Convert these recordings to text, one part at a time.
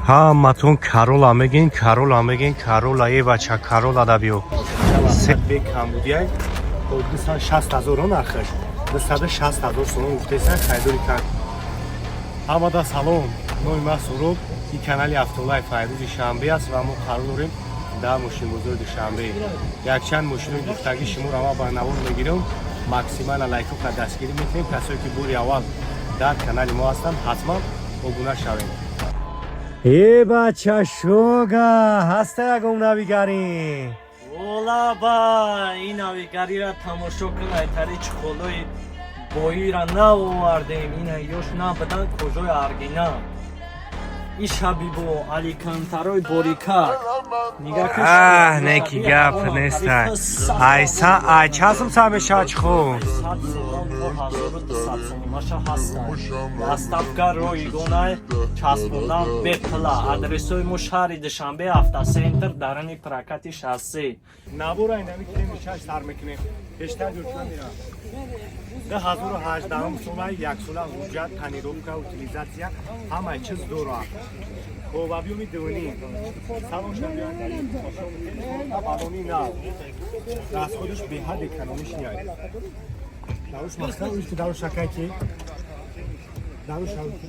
ҳаматон Карола мегин, Карола мегин, Карола е бача, Карола да биё. Се бек камбудиай. 260,000 нархаш. 260,000 сом уфтесан хайдури кан. Ҳамада салом. Нои ма Суруб, ин канали Автолай Файрузи Шанбе аст ва мо қарор дорем дар мошинбозори Душанбе. Якчанд мошинои гуфтагӣ шуморо ҳама барнамон мегирем. Максимала лайкока дастгирӣ метавонем. Касое ки бори аввал дар канали мо ҳастанд, ҳатман обуна шавем. Е бача шога, ҳаста ягон навигарӣ. Ола ба ин навигариро тамошо кунай, тари чухолои боира наовардем, ина ёш набадан кожои аргина. Ишабибо аликантарои борика. Неки гап нестай. Айса айчасм самешачхо. Маша ҳастан. Доставка ройгонай часпондан бепла. Адресои мо шаҳри Душанбе автосентр дарани прокати шасси. Набора инами кемишаш сар мекунем. Бештар ҷӯртна мира. 2018 сола як сола ҳуҷҷат, тонировка, утилизатсия ҳамаи чиз дора. Хоб объёми дунӣ. Салон шабиён балони нав. Расходиш беҳад экономиш яй. Даруш мақсад уш ки даруш шакай ки даруш шавки.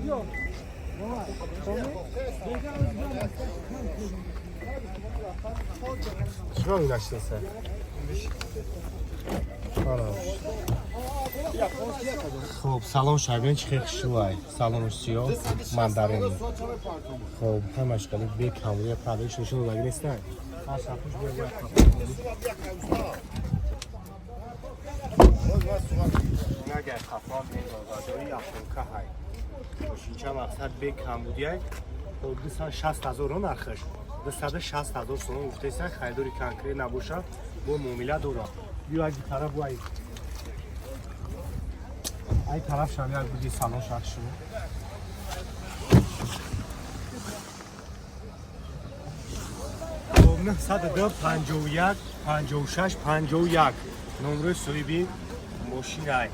Чиро инаштаса? خب سلام شبیه چی خیلی شوای سلام سیاه مندرینی خب همش خیلی به کاملی پرده شوشون رو بگیر نیستن نگر خفاف نیزازاداری افرونکه های اینچه مقصد به کاملی های حدوداً 60,000 نرخش 260,000 سوم گفته‌اید خریداری کنکری نباشه با معامله دورا بیا از طرف وای ای طرف شبیه بودی سالن شخص شو خب 902 51 56 51 نمره سویبی ماشین ای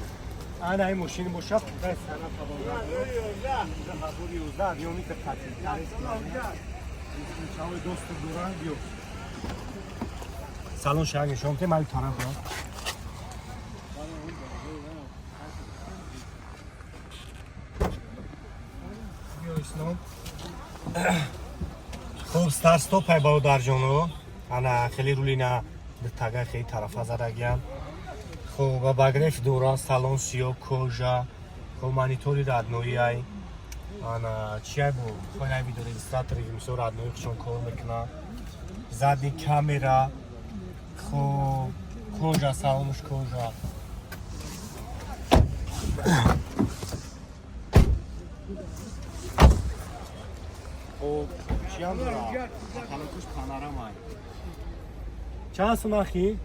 انا این ماشین باشه بس سنا فبالا 11 یومی که خاطی چاوی دوست دوران بیو سالن شهر شما ته مال طرف ها خب ستار ستوپ های باو در جانو انا خیلی رولی نه تاگه خیلی طرف زده گیم خب باگرف دوران سالن سیاه کجا خب مانیتوری رادنویی های انا چی های بو خواهی نمی دوری استراتری میسو رادنویی خشون کار میکنه زدی کامرا خب کجا سالنش کجا خب چی هم دارم؟ خلقش پانارامای چند سمخی؟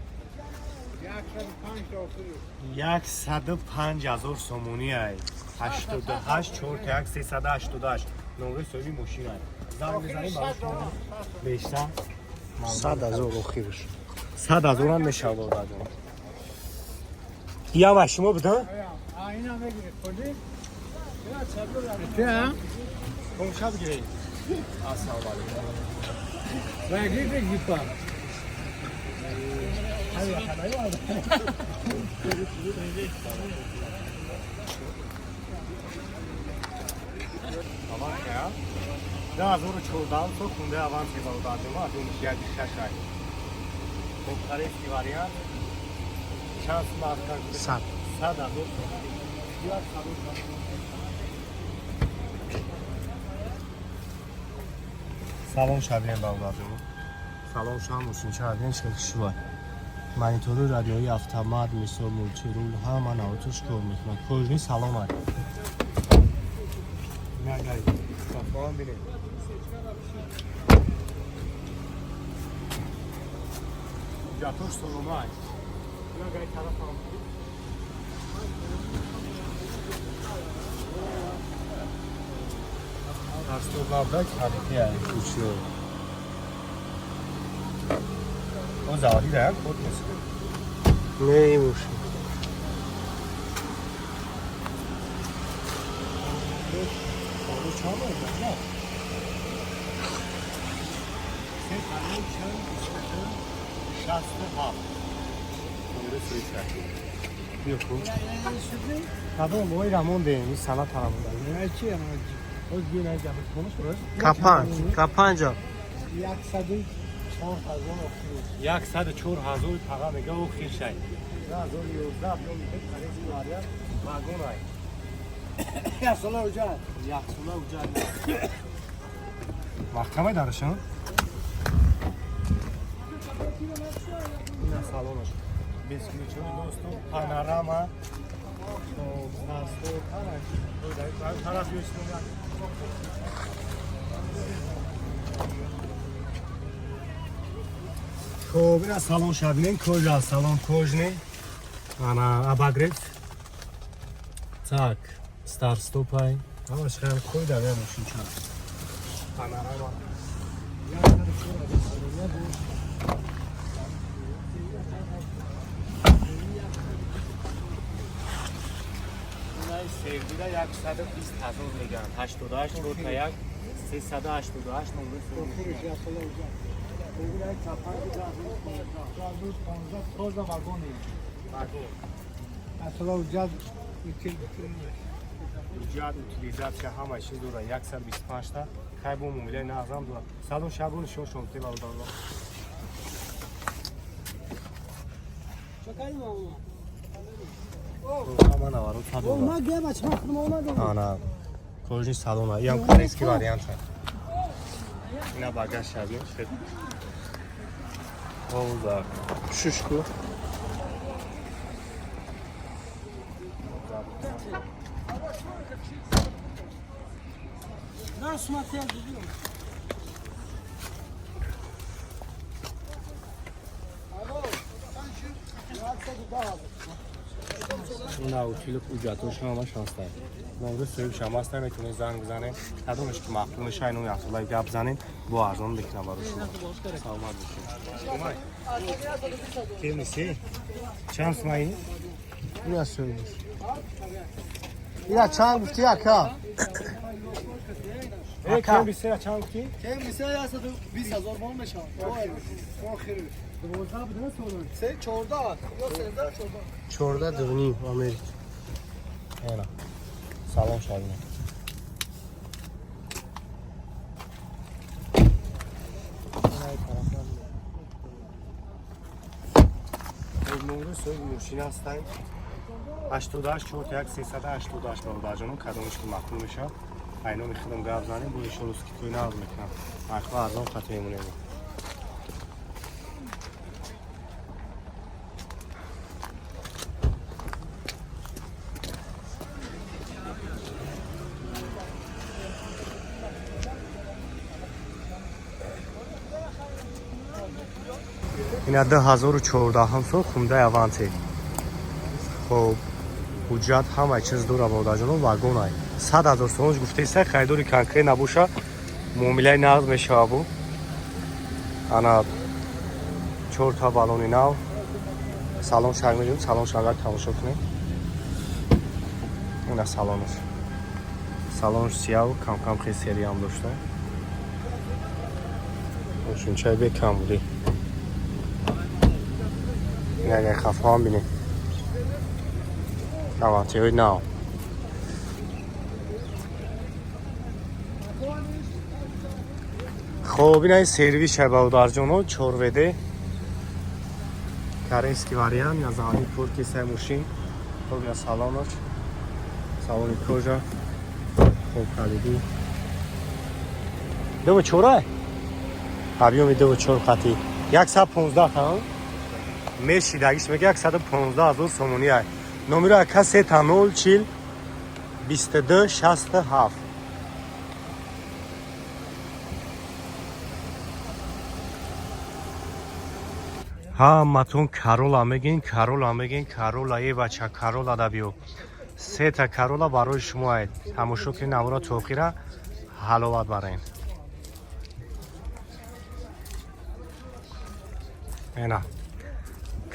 105,000 سومونی ای 88 4 1 388 نمره سوی ماشین ای زنگ میزنیم براش بیشتر 100,000 آخرش 100,000 هم میشه دادم یا ماشینو بدن؟ اینا میگیره خودی یا کنشا بگیرید السلام علیکم بگی بگی پا Avan ya. 2014 to kunde avan se dodadem az un yadi shashay. Khub khareski variant chans marka 100,000 سلام شبیه دادم سلام شما موشین چردین شکل شوای مانیتور رادیویی автомат مثل مولتیرول هم من آتوش کار میکنم کجنی سلام علیکم نگای صفان بینید جاتوش سلامای نگای طرف هم Astronavdak harika yani uçuyor. O zahiri de korkmasın. Neymiş? بیا خوب هذا موی رامون دیم این سالات رامون دیم Ne çi ama? O gün ne yapmış konuş burası. Kapanca. 104 هزار پقا میگه او خیر شای 11 بیام میگه کلیسی واریا واگون های Ya sola hoca. یخسولا اوجا محکمه درشون این سالونش بیسکویچو دوستو پانوراما ناستو طرف یوشتون خب این سالن شبینه کجا سالن کجنه انا اباگرت так стар стопай همش خیلی خوی داره ماشین چند پانوراما سیردیده 120,000 میگن 88 رو تا یک 388 نمره Konuş ya sola hoca. Bugün ay çapan bir daha. Toz da vagon değil. Ya sola hoca. جاد utilizacja همه چیز دوره 125 تا خیلی بوم میله نظام دوره سالون شبون شو شونتی بالا دارم Çakayım mı oğlum? Aman avarım tadı Olma gel aç bakalım olmadı. Ana کلجی سالون ها هم کلیسکی واریانت هست اینا باگاش شبیه شد اوزار ششکو Nasıl materyal biliyor musun? Alo, sen şu yatsa gider abi. این اوتیل اوجاتوش هم شانس داره مورد سویب شما هست نمیتونه زنگ بزنه تدومش که مخلومش های نوی اصولای گپ بزنین با ارزان بکنه برای شما سلامت بشین که میسی؟ چند سمایی؟ Buna söylüyor. Ya çağır mufti ya ka. که میسی چند کی؟ Kim misal yasa da biz hazır olmuş ha. O ev. O xiri. Doğrudan bir de sorun. Sen çorda at. Yok sen de çorda. Çorda döneyim Amerika. اینا سلام شبینه نمره سوی موشین هستن 88 چورت یک 388 برادر جانم کدومش که مخلوم میشه اینا میخوام گپ بزنیم بوی شروع کی توی ناز میکنم اخوا ارزان خط میمونه اینا 2014 هم سو خونده اوانتی خب حجت همه چیز دور آورده جانو واگون های 100,000 سونج گفته ایسته خیدوری کنکری نبوشه معامله نقد میشه ابو انا 4 تا بالونی نو سالن شرگ میجیم سالن شرگ تماشا کنیم اینا سالنش سالنش سیاه و کم کم خیلی سری هم داشته شون چای به کم بودی نه خفه هم بینیم نوانتی های نو خب این های سرویس شبه در جانو چوروده کارنسکی واریان یا زمانی پورکی سه موشین خب یا سالانش سالانی کجا خب کلیدی دو چوره قبیومی دو چور خطی 115 خواهم میشی داگیش میگه 115,000 سومونی های نمره اکا 3 تا 0 40 22 67 همتون کارولا میگین کارولا میگین کارولا ای بچه کارولا دا بیو 3 تا کارولا برای شما هست تماشا که نورا توخیره حلاوت برین اینا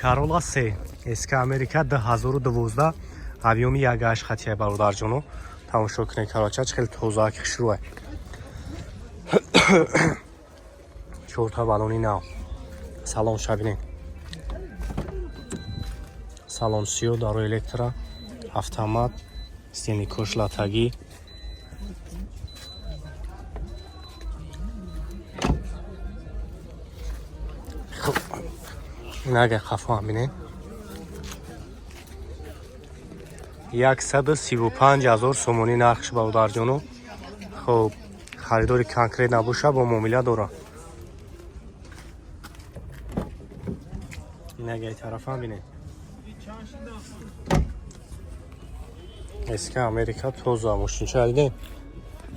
کارولا 3 اسک امریکا 2012 авиоми 1.8 خطیه برادر جانو تماشا کنید کراچه خیلی توزاک شروعه 4 تا балони нав. Салон шабинен. Салон сиё дарои электро, автомат, стени кошлатагӣ. Хуб. Нага қафо ҳам бинед. 135,000 сомонӣ нархш бавдарҷону. Хуб, харидори конкрет набоша, бо муомила дора. Инагаи тарафам бинед. Эски Америка тоза мошинча дидем.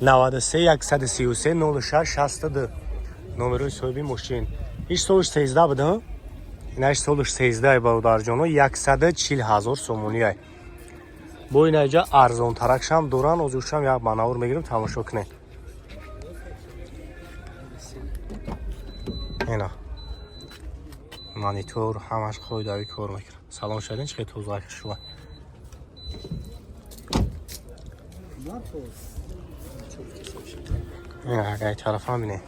93 133 06 62. номерои соҳиби мошин. Иш солиш 13 буд, ҳа? Инаш солиш 13 бавдарҷону 140,000 сомонӣ ай. Бо инаҷа арзонтаракшам доран, озушам як манавр мегирем, тамошо кунед. Ина. Монитор ҳамаш қоидави кор мекунад. Салон шадин чӣ тоза шува. Ина ҳагай тарафам бинед.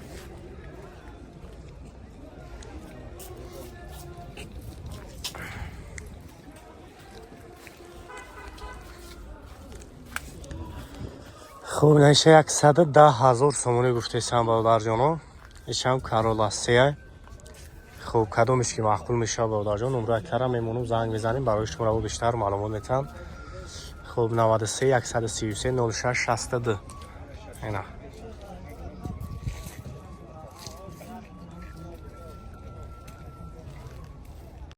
خب نشه 110,000 سومونی گفتیستم برادرجانو. ایشم کارولا 3. خب کدومش که معقول میشه برادرجان نمره کارم میمونم زنگ بزنیم برای شما رو بیشتر معلومات میدم. خب 93 133 06 62 اینا